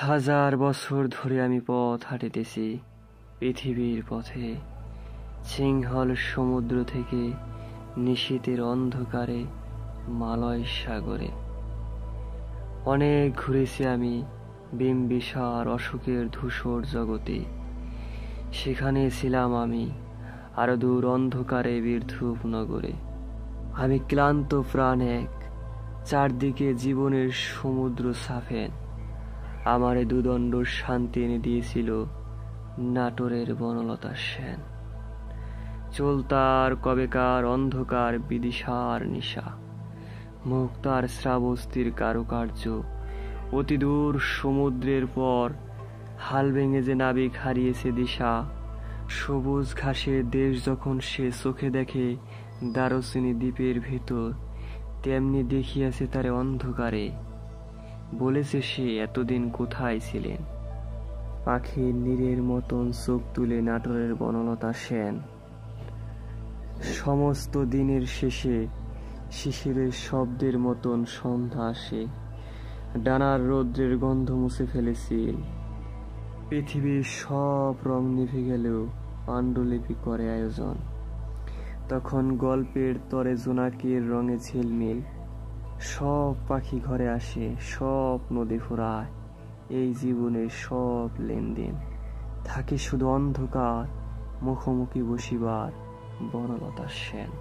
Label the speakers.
Speaker 1: হাজার বছর ধরে আমি পথ হাঁটিতেছি পৃথিবীর পথে, সিংহল সমুদ্র থেকে নিশীথের অন্ধকারে মালয় সাগরে। অনেক ঘুরেছি আমি বিম্বিসার অশোকের ধূসর জগতে, সেখানে ছিলাম আমি আরো দূর অন্ধকারে বীরধূপ নগরে। আমি ক্লান্ত প্রাণ এক, চারদিকে জীবনের সমুদ্র সাফেন, আমারে দুদণ্ড শান্তি এনে দিয়েছিল নাটোরের বনলতা সেন। চলতার কবেকার অন্ধকার বিদিশার নিশা, মুক্তার শ্রাবস্তির কারুকার্য, অতি দূর সমুদ্রের পর হাল ভেঙে যে নাবিক হারিয়েছে দিশা। সবুজ ঘাসের দেশ যখন সে চোখে দেখে দারুচিনি দ্বীপের ভেতর, তেমনি দেখিয়াছে তারে অন্ধকারে। বলেছে সে এতদিন কোথায় ছিলেন, পাখির নীরের মতন চোখ তুলে নাটোরের বনলতা সেন। সমস্ত দিনের শেষে শিশিরের শব্দের মতন সন্ধ্যা আসে, ডানার রৌদ্রের গন্ধ মুছে ফেলেছিল। পৃথিবীর সব রং নিভে গেলেও পাণ্ডুলিপি করে আয়োজন, তখন গল্পের তরে জোনাকির রঙে ঝিলমিল। সব পাখি ঘরে আসে, সব নদী ফুরায়, এই জীবনের সব লেনদেন থাকে শুধু অন্ধকার মুখোমুখি বসিবার বনলতা সেন।